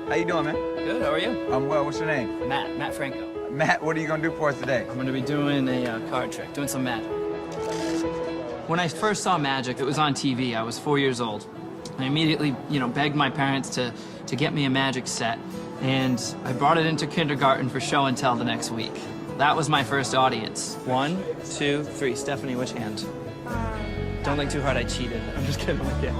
How you doing, man? Good, how are you? I'm well. What's your name? Matt Franco. Matt, what are you going to do for us today? I'm going to be doing a card trick, doing some magic. When I first saw magic, it was on TV. I was 4 years old. I immediately, begged my parents to get me a magic set, and I brought it into kindergarten for show and tell the next week. That was my first audience. 1, 2, 3. Stephanie, which hand? Don't think too hard, I cheated. I'm just kidding with you.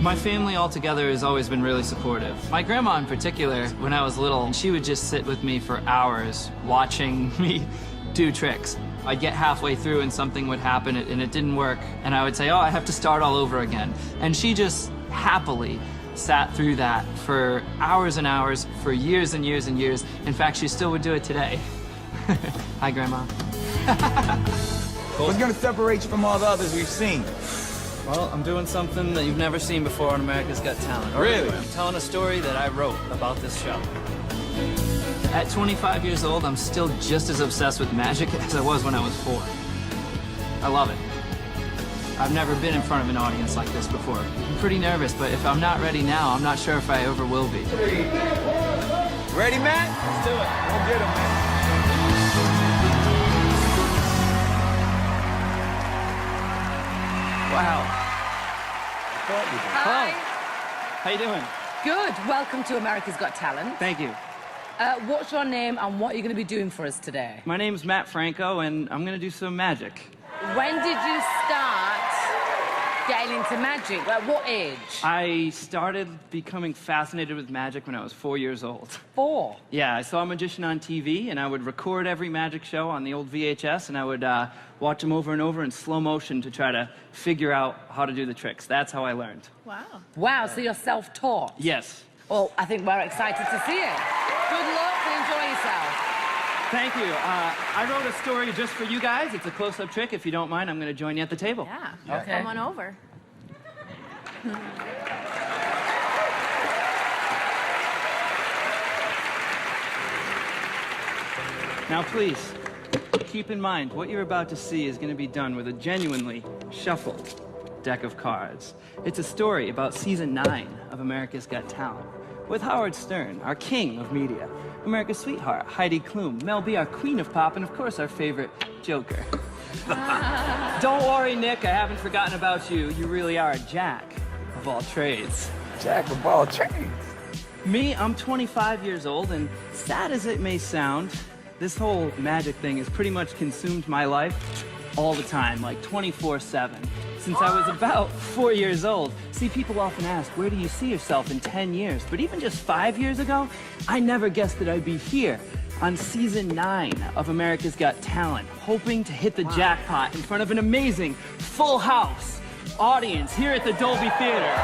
My family altogether has always been really supportive. My grandma in particular, when I was little, she would just sit with me for hours watching me do tricks. I'd get halfway through and something would happen and it didn't work, and I would say, oh, I have to start all over again. And she just happily sat through that for hours and hours, for years and years and years. In fact, she still would do it today. Hi, Grandma. What's going to separate you from all the others we've seen? Well, I'm doing something that you've never seen before on America's Got Talent. Really? I'm telling a story that I wrote about this show. At 25 years old, I'm still just as obsessed with magic as I was when I was 4. I love it. I've never been in front of an audience like this before. I'm pretty nervous, but if I'm not ready now, I'm not sure if I ever will be. Ready, Matt? Let's do it. Go get him, man. Wow. Hi. How you doing? Good. Welcome to America's Got Talent. Thank you. What's your name and what are you going to be doing for us today? My name's Matt Franco, and I'm going to do some magic. When did you start getting into magic? At what age? I started becoming fascinated with magic when I was 4 years old. 4? Yeah, I saw a magician on TV, and I would record every magic show on the old VHS, and I would watch them over and over in slow motion to try to figure out how to do the tricks. That's how I learned. Wow. Wow, so you're self-taught? Yes. Well, I think we're excited to see it. Good luck and enjoy yourself. Thank you. I wrote a story just for you guys. It's a close-up trick. If you don't mind, I'm going to join you at the table. Yeah. Okay. Come on over. Now, please, keep in mind, what you're about to see is going to be done with a genuinely shuffled deck of cards. It's a story about season 9 of America's Got Talent, with Howard Stern, our king of media, America's sweetheart, Heidi Klum, Mel B, our queen of pop, and of course, our favorite Joker. Don't worry, Nick, I haven't forgotten about you. You really are a jack of all trades. Jack of all trades. Me, I'm 25 years old, and sad as it may sound, this whole magic thing has pretty much consumed my life all the time, like 24/7. Since I was about 4 years old. See, people often ask, where do you see yourself in 10 years? But even just 5 years ago, I never guessed that I'd be here on season 9 of America's Got Talent, hoping to hit the jackpot in front of an amazing full house audience here at the Dolby Theater.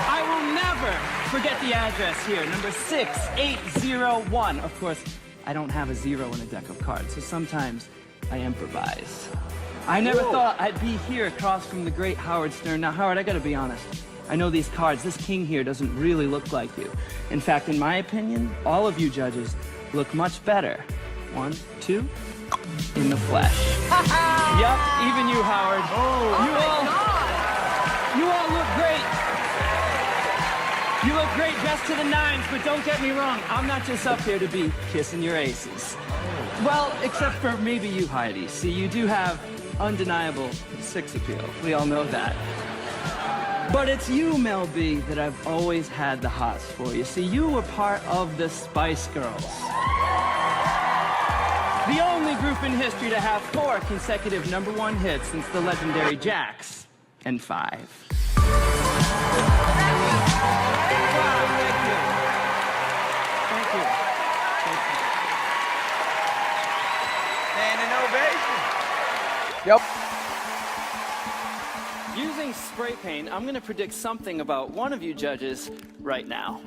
I will never forget the address here, number 6801. Of course, I don't have a 0 in a deck of cards, so sometimes I improvise. I never thought I'd be here across from the great Howard Stern. Now, Howard, I gotta be honest. I know these cards, this king here doesn't really look like you. In fact, in my opinion, all of you judges look much better. 1, 2, in the flesh. Yep, even you, Howard. You all look great. You look great dressed to the nines, but don't get me wrong, I'm not just up here to be kissing your aces. Well, except for maybe you, Heidi. See, you do have undeniable sex appeal. We all know that. But it's you, Mel B, that I've always had the hots for. You see, you were part of the Spice Girls. The only group in history to have 4 consecutive #1 hits since the legendary Jax and 5. Thank you. Standing ovation. Yep. Using spray paint, I'm going to predict something about one of you judges right now.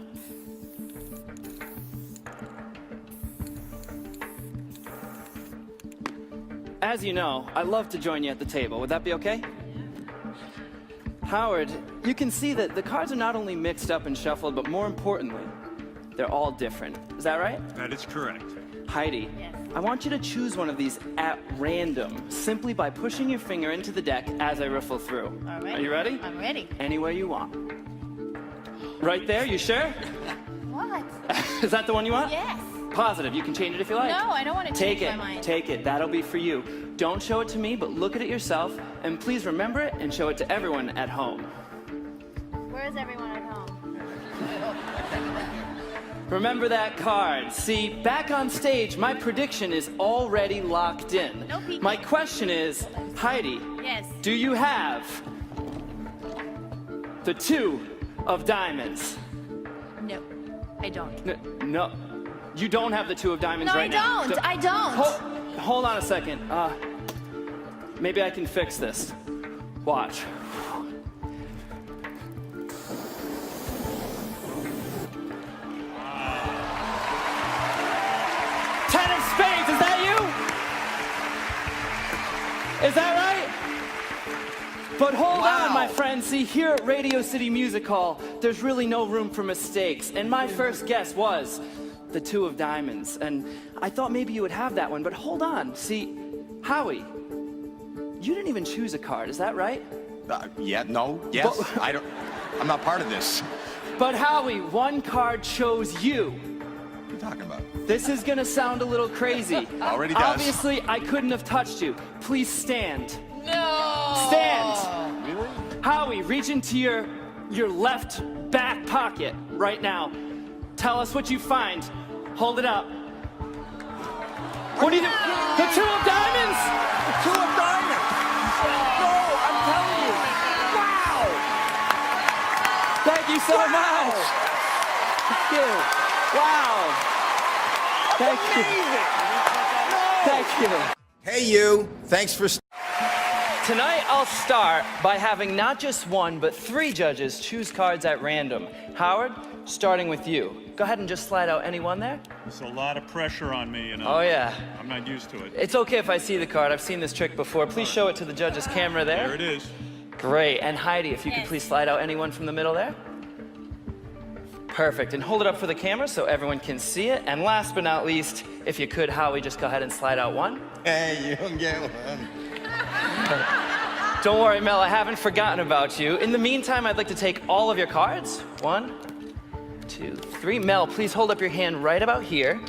As you know, I love to join you at the table. Would that be okay? Howard, you can see that the cards are not only mixed up and shuffled, but more importantly, they're all different. Is that right? That is correct. Heidi, Yes. I want you to choose one of these at random, simply by pushing your finger into the deck as I riffle through. All right. Are you ready? I'm ready. Anywhere you want. Right there, you sure? What? Is that the one you want? Yes. Positive, you can change it if you like. No, I don't want to Take change it, my mind. take it, that'll be for you. Don't show it to me, but look at it yourself, and please remember it and show it to everyone at home. Where is everyone at home? Remember that card. See, back on stage, my prediction is already locked in. No peeking. My question is, Heidi, Yes. do you have the 2 of diamonds? No, I don't. No, you don't have the 2 of diamonds No, right now. I don't. Hold on a second. Maybe I can fix this. Watch. 10 of spades, is that you? Is that right? But hold on, my friend. See, here at Radio City Music Hall, there's really no room for mistakes. And my first guess was the 2 of diamonds. And I thought maybe you would have that one, but hold on. See, Howie, you didn't even choose a card, is that right? Yes, I'm not part of this. But Howie, one card chose you. What are you talking about? This is gonna sound a little crazy. Already does. Obviously, I couldn't have touched you. Please stand. No! Stand! Really? Howie, reach into your left back pocket right now. Tell us what you find. Hold it up. What do you do? The 2 of diamonds? The 2 of diamonds! No, I'm telling you. Wow! Thank you so much. Thank you. Wow. Thank you. Thank you. Hey, you. Thanks for... Tonight, I'll start by having not just 1, but 3 judges choose cards at random. Howard, starting with you. Go ahead and just slide out any one there. There's a lot of pressure on me, you know. Oh, yeah. I'm not used to it. It's okay if I see the card. I've seen this trick before. Please show it to the judge's camera there. There it is. Great. And Heidi, if you could please slide out anyone from the middle there. Perfect. And hold it up for the camera so everyone can see it. And last but not least, if you could, Howie, just go ahead and slide out one. Hey, you don't get one. Don't worry, Mel, I haven't forgotten about you. In the meantime, I'd like to take all of your cards. 1, 2, 3. Mel, please hold up your hand right about here.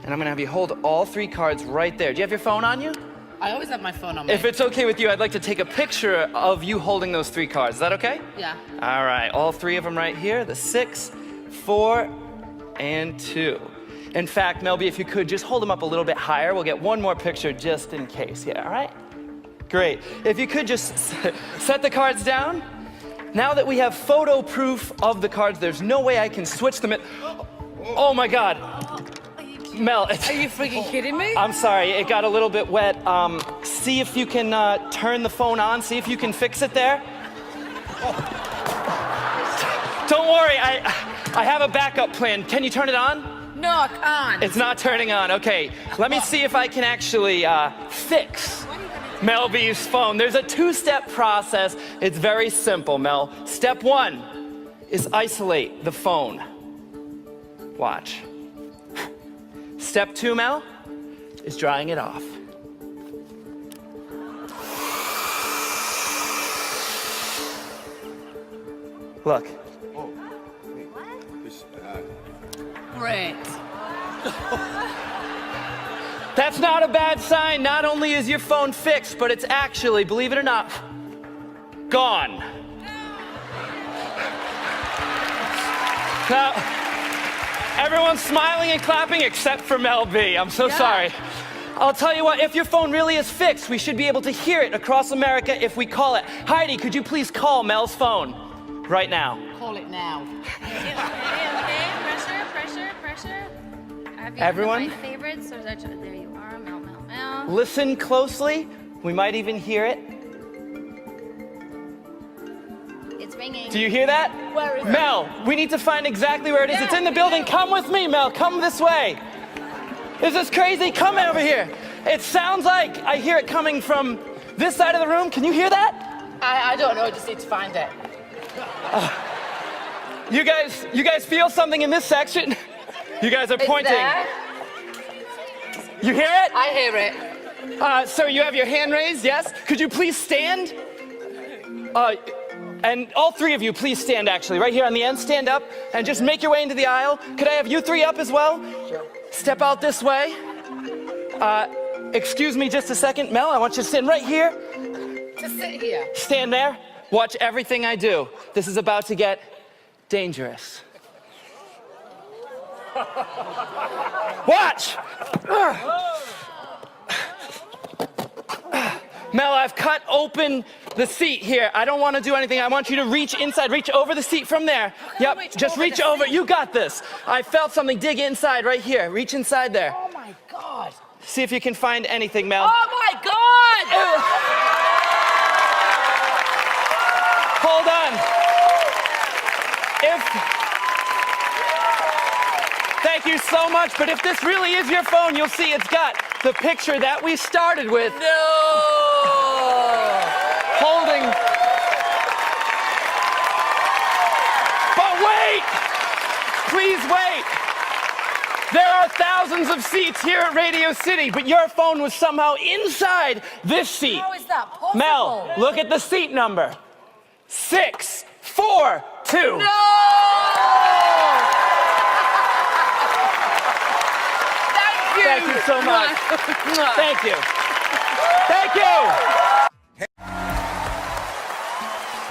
And I'm gonna have you hold all 3 cards right there. Do you have your phone on you? I always have my phone on me. If it's okay with you, I'd like to take a picture of you holding those 3 cards. Is that okay? Yeah. All right, all 3 of them right here. The 6, 4, and 2. In fact, Melby, if you could, just hold them up a little bit higher. We'll get one more picture just in case. Yeah, all right? Great. If you could just set the cards down. Now that we have photo proof of the cards, there's no way I can switch them. Oh my God. Mel, Are you freaking kidding me? I'm sorry, it got a little bit wet. See if you can turn the phone on, see if you can fix it there. Don't worry, I have a backup plan. Can you turn it on? No, I can't. It's not turning on, okay. Let me see if I can actually fix Melby's phone. There's a 2-step process. It's very simple, Mel. Step 1 is isolate the phone. Watch. Step 2, Mel, is drying it off. Look. Great. That's not a bad sign. Not only is your phone fixed, but it's actually, believe it or not, gone. Now, everyone's smiling and clapping except for Mel B. I'm so sorry. I'll tell you what, if your phone really is fixed, we should be able to hear it across America if we call it. Heidi, could you please call Mel's phone right now? Call it now. Okay. Pressure. Have you Everyone? my favorites? Or is that there you are, Mel. Listen closely. We might even hear it. It's ringing. Do you hear that? Where is it? Mel, we need to find exactly where it is. It's in the building. Come with me, Mel. Come this way. Is this crazy? Come over here. It sounds like I hear it coming from this side of the room. Can you hear that? I don't know. I just need to find it. You guys feel something in this section? You guys are pointing. There. You hear it? I hear it. Sir, you have your hand raised, yes? Could you please stand? And all three of you, please stand actually. Right here on the end, stand up and just make your way into the aisle. Could I have you three up as well? Step out this way. Excuse me just a second. Mel, I want you to stand right here. Just sit here. Stand there. Watch everything I do. This is about to get dangerous. Watch! Mel, I've cut open the seat here. I don't want to do anything. I want you to reach inside. Reach over the seat from there. Yep, just reach over. You got this. I felt something dig inside right here. Reach inside there. Oh my God. See if you can find anything, Mel. Oh my God! Hold on. Thank you so much, but if this really is your phone, you'll see it's got the picture that we started with. No! Holding. But wait! Please wait. There are thousands of seats here at Radio City, but your phone was somehow inside this seat. How is that possible? Mel, look at the seat number. 642. No! Thank you so much. Thank you. Thank you.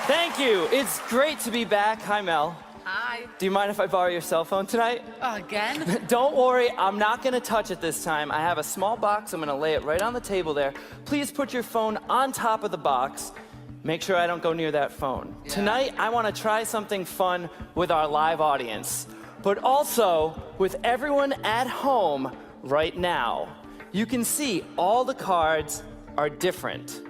Thank you. It's great to be back. Hi, Mel. Hi. Do you mind if I borrow your cell phone tonight? Again? Don't worry, I'm not gonna touch it this time. I have a small box, I'm gonna lay it right on the table there. Please put your phone on top of the box. Make sure I don't go near that phone. Yeah. Tonight, I wanna try something fun with our live audience, but also with everyone at home right now. You can see all the cards are different.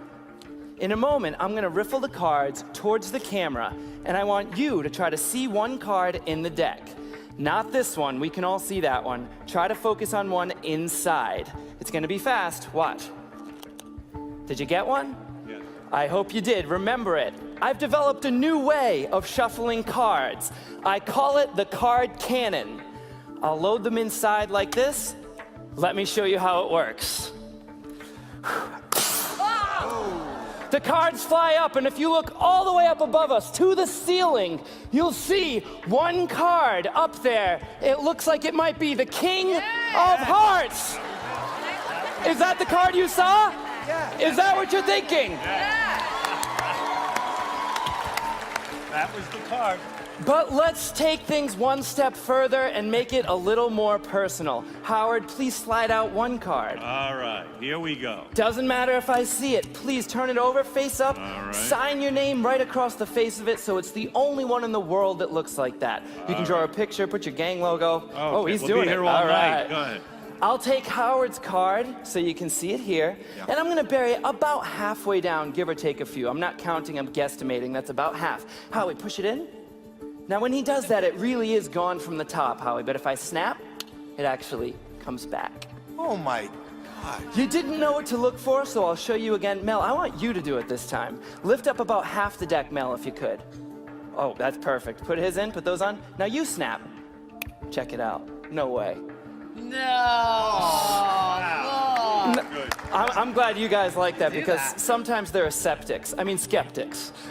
In a moment, I'm gonna riffle the cards towards the camera, and I want you to try to see one card in the deck. Not this one, we can all see that one. Try to focus on one inside. It's gonna be fast, watch. Did you get one? Yes. I hope you did, remember it. I've developed a new way of shuffling cards. I call it the card cannon. I'll load them inside like this. Let me show you how it works. The cards fly up, and if you look all the way up above us to the ceiling, you'll see one card up there. It looks like it might be the King of Hearts. Is that the card you saw? Yeah. Is that what you're thinking? That was the card. But let's take things one step further and make it a little more personal. Howard, please slide out one card. All right, here we go. Doesn't matter if I see it. Please turn it over, face up. All right. Sign your name right across the face of it so it's the only one in the world that looks like that. You can draw a picture, put your gang logo. Oh, he's we'll doing be here it. all night. Right. Go ahead. I'll take Howard's card so you can see it here, and I'm gonna bury it about halfway down, give or take a few. I'm not counting, I'm guesstimating. That's about half. Howie, push it in. Now, when he does that, it really is gone from the top, Howie, but if I snap, it actually comes back. Oh my God. You didn't know what to look for, so I'll show you again. Mel, I want you to do it this time. Lift up about half the deck, Mel, if you could. Oh, that's perfect. Put his in, put those on. Now you snap. Check it out. No way. I'm glad you guys like that because sometimes there are skeptics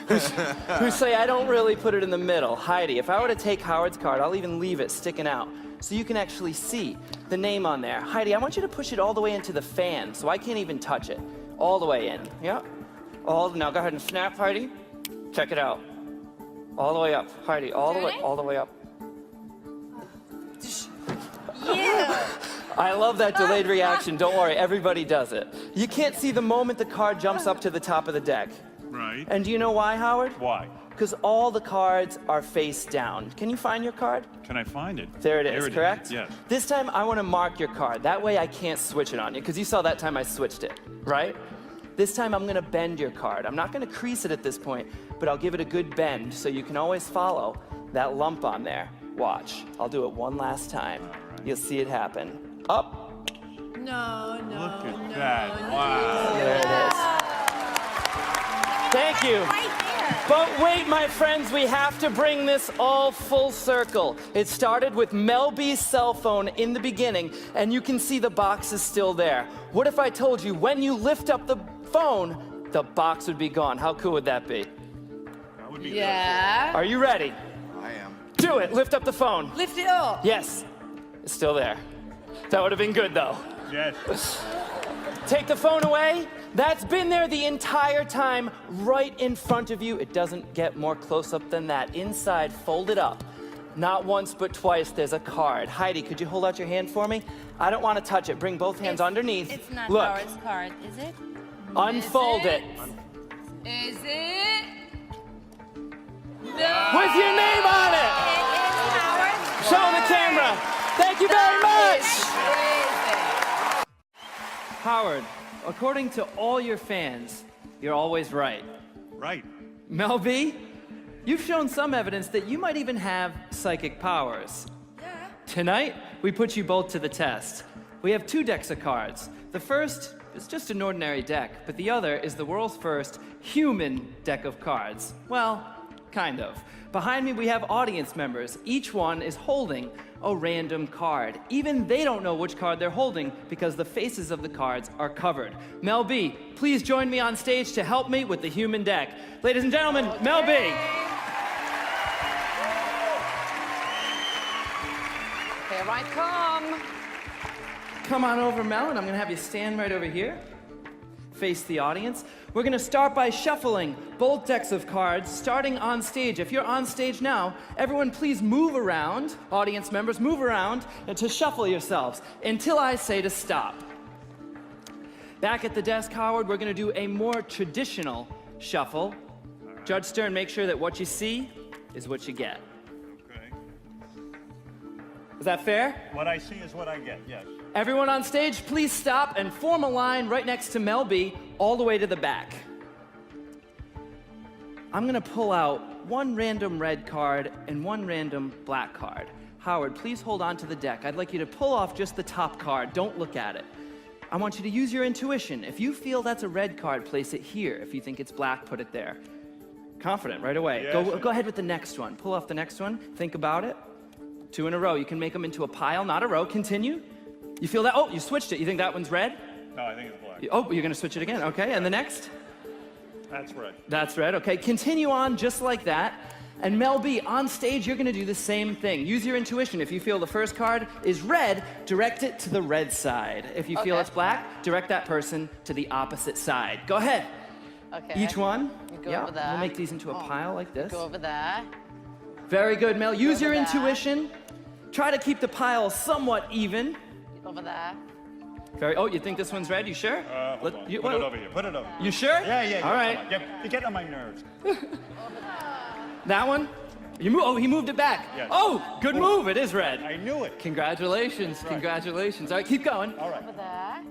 who say I don't really put it in the middle. Heidi, if I were to take Howard's card, I'll even leave it sticking out so you can actually see the name on there. Heidi, I want you to push it all the way into the fan so I can't even touch it. All the way in. Yep. Now go ahead and snap, Heidi. Check it out. All the way up, Heidi. All the way up. I love that delayed reaction. Don't worry, everybody does it. You can't see the moment the card jumps up to the top of the deck. Right. And do you know why, Howard? Why? Because all the cards are face down. Can you find your card? Can I find it? There it is, correct? Yes. This time I want to mark your card. That way I can't switch it on you, because you saw that time I switched it, right? This time I'm going to bend your card. I'm not going to crease it at this point, but I'll give it a good bend so you can always follow that lump on there. Watch. I'll do it one last time. You'll see it happen. Up. No. Look at that. Wow. There it is. Thank you. But wait, my friends, we have to bring this all full circle. It started with Mel B's cell phone in the beginning, and you can see the box is still there. What if I told you when you lift up the phone, the box would be gone? How cool would that be? That would Let me Yeah. Are you ready? I am. Do it. Lift up the phone. Lift it up. Yes. It's still there. That would have been good, though. Yes. Take the phone away. That's been there the entire time, right in front of you. It doesn't get more close up than that. Inside, fold it up. Not once, but twice, there's a card. Heidi, could you hold out your hand for me? I don't want to touch it. Bring both hands underneath. It's not Look, Howard's card, is it? unfold it. Is it? With your name on it. It is Howard. Show the camera. Thank you very much. Crazy. Howard, according to all your fans, you're always right. Right. Mel B, you've shown some evidence that you might even have psychic powers. Yeah. Tonight, we put you both to the test. We have 2 decks of cards. The first is just an ordinary deck, but the other is the world's first human deck of cards. Well, kind of. Behind me, we have audience members. Each one is holding a random card. Even they don't know which card they're holding because the faces of the cards are covered. Mel B, please join me on stage to help me with the human deck. Ladies and gentlemen, Mel B. Here I come. Come on over, Mel, and I'm gonna have you stand right over here. Face the audience. We're gonna start by shuffling both decks of cards, starting on stage. If you're on stage now, everyone please move around. Audience members, move around and to shuffle yourselves until I say to stop. Back at the desk, Howard, we're gonna do a more traditional shuffle. Judge Stern, make sure that what you see is what you get. Okay. Is that fair? What I see is what I get, yes. Everyone on stage, please stop and form a line right next to Mel B, all the way to the back. I'm gonna pull out 1 random red card and 1 random black card. Howard, please hold on to the deck. I'd like you to pull off just the top card. Don't look at it. I want you to use your intuition. If you feel that's a red card, place it here. If you think it's black, put it there. Confident, right away. Yes. Go ahead with the next one. Pull off the next one. Think about it. 2 in a row. You can make them into a pile, not a row. Continue. You feel that? Oh, you switched it. You think that one's red? No, I think it's black. Oh, you're gonna switch it again. Okay, and the next? That's red. That's red. Okay, continue on just like that. And Mel B, on stage, you're gonna do the same thing. Use your intuition. If you feel the first card is red, direct it to the red side. If you feel Okay. it's black, direct that person to the opposite side. Go ahead. Okay. Each one. You go Yeah, over there. we'll make these into a pile like this. Go over there. Very good, Mel. Use your over there. intuition. Try to keep the pile somewhat even. Over there. Oh, you think this one's red? You sure? Hold on. Put it over here. Put it over. You sure? Yeah. All right. Come on. You're getting on my nerves. That one? Oh, he moved it back. Yes. Oh, good move. It is red. I knew it. Congratulations. Congratulations. All right, keep going. All right. Over there.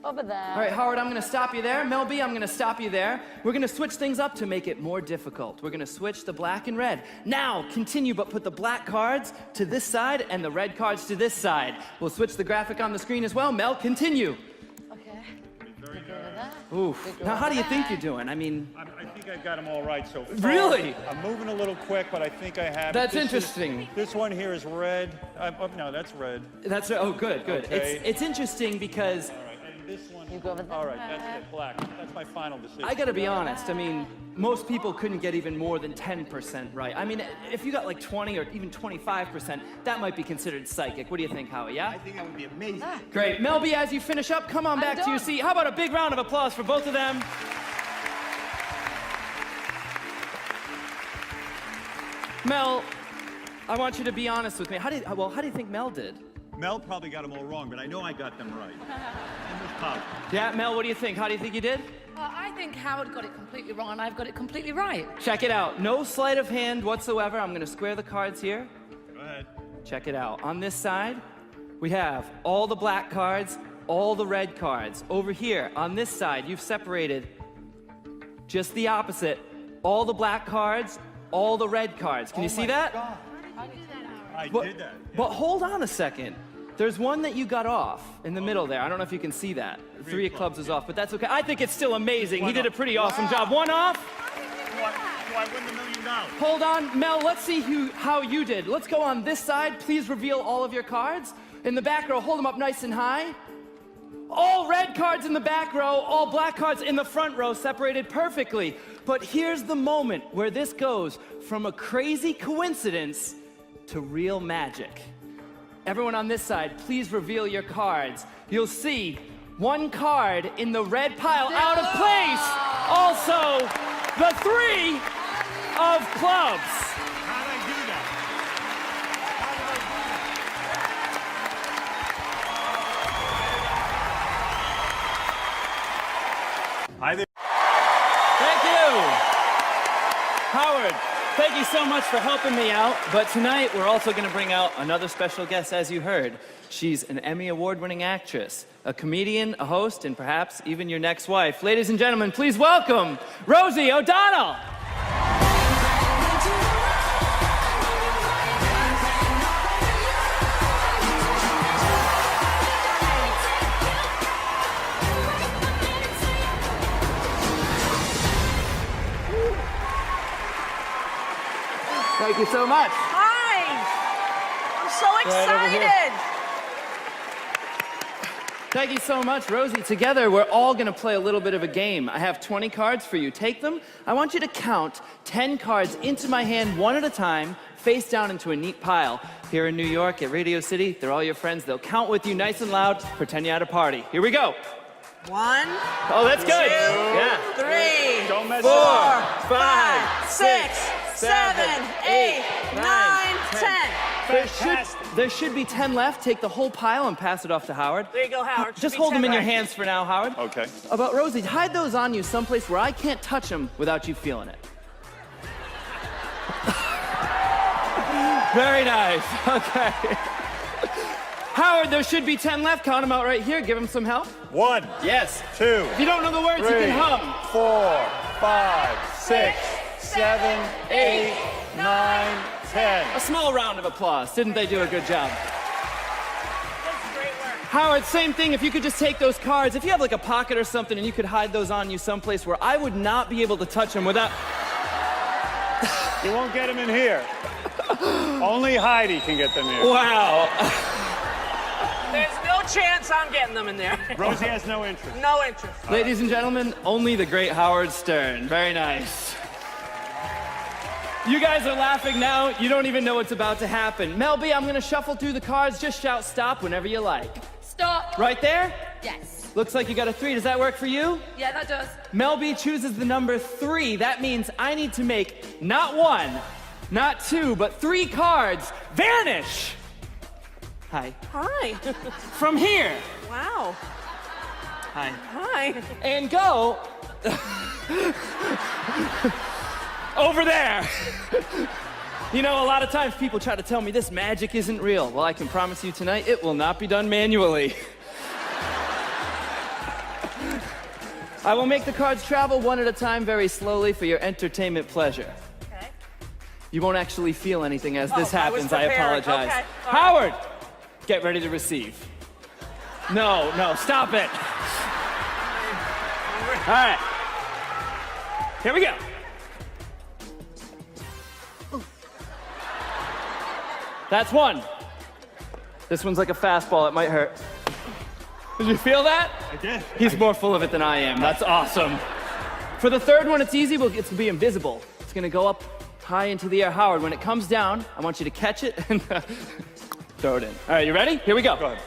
Over there. All right, Howard, I'm going to stop you there. Mel B, I'm going to stop you there. We're going to switch things up to make it more difficult. We're going to switch the black and red. Now, continue, but put the black cards to this side and the red cards to this side. We'll switch the graphic on the screen as well. Mel, continue. Okay. Go over there. Oof. Now, how do you think you're doing? I mean, I think I got them all right so far. Really? I'm moving a little quick, but I think I have it. That's This interesting. This one here is red. No, that's red. that's, oh, good. Okay. It's interesting because All right. And this one. You go over there. All right. That's it. Black. That's my final decision. I gotta be honest, I mean, most people couldn't get even more than 10% right. I mean, if you got like 20 or even 25%, that might be considered psychic. What do you think, Howie, yeah? I think that would be amazing. Great. Mel B, as you finish up, come on back to your done. seat. How about a big round of applause for both of them? Mel, I want you to be honest with me. How do you think Mel did? Mel probably got them all wrong, but I know I got them right. And this pop. Yeah, Mel, what do you think? How do you think you did? I think Howard got it completely wrong and I've got it completely right. Check it out. No sleight of hand whatsoever. I'm gonna square the cards here. Go ahead. Check it out. On this side, we have all the black cards, all the red cards. Over here, on this side, you've separated just the opposite. All the black cards, all the red cards. Can you see that? I But, did that. but hold on a second. There's one that you got off in the middle there. I don't know if you can see that. 3 of clubs is off, but that's okay. I think it's still amazing. He did a pretty awesome job. One off. Do I win the $1 million? Hold on, Mel, let's see how you did. Let's go on this side. Please reveal all of your cards. In the back row, hold them up nice and high. All red cards in the back row, all black cards in the front row, separated perfectly. But here's the moment where this goes from a crazy coincidence to real magic. Everyone on this side, please reveal your cards. You'll see one card in the red pile out of place. Also, the 3 of clubs. How'd I do that? Hi there. Thank you. Howard, thank you so much for helping me out. But tonight, we're also going to bring out another special guest, as you heard. She's an Emmy Award-winning actress, a comedian, a host, and perhaps even your next wife. Ladies and gentlemen, please welcome Rosie O'Donnell. Thank you so much. Hi! I'm so Right over here. excited! Thank you so much, Rosie. Together, we're all gonna play a little bit of a game. I have 20 cards for you. Take them. I want you to count 10 cards into my hand, one at a time, face down into a neat pile. Here in New York at Radio City, they're all your friends. They'll count with you nice and loud, pretend you're at a party. Here we go. 1, Oh, that's good. 2, Yeah. 3, Don't mess 4, up. 5, 6, 7, 8, 9, 10. There should be 10 left. Take the whole pile and pass it off to Howard. There you go, Howard. Just Should be hold them 10 in your right. hands for now, Howard. Okay. About Rosie, hide those on you someplace where I can't touch them without you feeling it. Very nice. Okay. Howard, there should be 10 left. Count them out right here. Give him some help. 1, Yes. 2, If you don't know the words, you 3, can hum. 4, 5, 6, 7, 8, 9, 10. A small round of applause. Didn't they do a good job? That's great work. Howard, same thing. If you could just take those cards, if you have like a pocket or something and you could hide those on you someplace where I would not be able to touch them without... You won't get them in here. Only Heidi can get them here. Wow. There's no chance I'm getting them in there. Rosie has no interest. No interest. Ladies and gentlemen, only the great Howard Stern. Very nice. You guys are laughing now. You don't even know what's about to happen. Mel B, I'm gonna shuffle through the cards. Just shout stop whenever you like. Stop. Right there? Yes. Looks like you got a 3. Does that work for you? Yeah, that does. Mel B chooses the number 3. That means I need to make not 1, not 2, but 3 cards vanish. Hi. Hi. From here. Wow. Hi. Hi. And go over there. You know, a lot of times people try to tell me this magic isn't real. Well, I can promise you tonight, it will not be done manually. I will make the cards travel one at a time very slowly for your entertainment pleasure. Okay. You won't actually feel anything as this I was happens. I prepared. apologize. Okay. All right. Howard, get ready to receive. No, stop it. All right. Here we go. That's 1. This one's like a fastball. It might hurt. Did you feel that? I did. He's more full of it than I am. That's awesome. For the third one, it's easy. It's gonna be invisible. It's gonna go up high into the air. Howard, when it comes down, I want you to catch it and throw it in. All right, you ready? Here we go. Go ahead.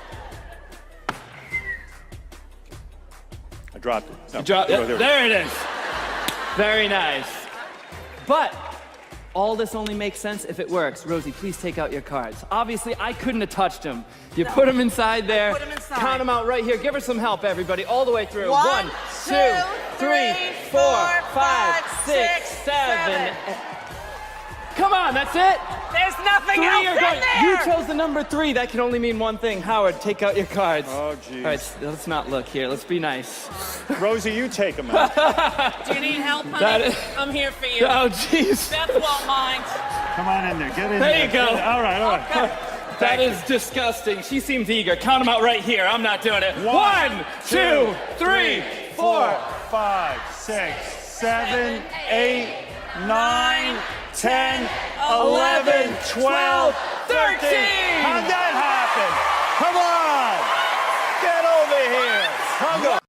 I dropped it. No, Drop, there we go. there it is. Very nice. But all this only makes sense if it works. Rosie, please take out your cards. Obviously, I couldn't have touched them. You put them inside there. put 'em inside. Count them out right here. Give her some help, everybody, all the way through. 1, 2, 3, 4, 5, 6, 7. Come on, that's it. There's nothing 3 else are in going. there. You chose the number 3. That can only mean one thing. Howard, take out your cards. Oh, geez. All right, let's not look here. Let's be nice. Rosie, you take them out. Do you need help, honey? That is- I'm here for you. Oh, jeez. Beth won't mind. Come on in there. Get in There there. you go. All right, all right. Okay. That is disgusting. She seems eager. Count them out right here. I'm not doing it. 1, 2, 3, 4. 5, 6, 7, 8, 9, 10, 11, 12, 13. How'd that happen? Come on. Get over here. Hug up.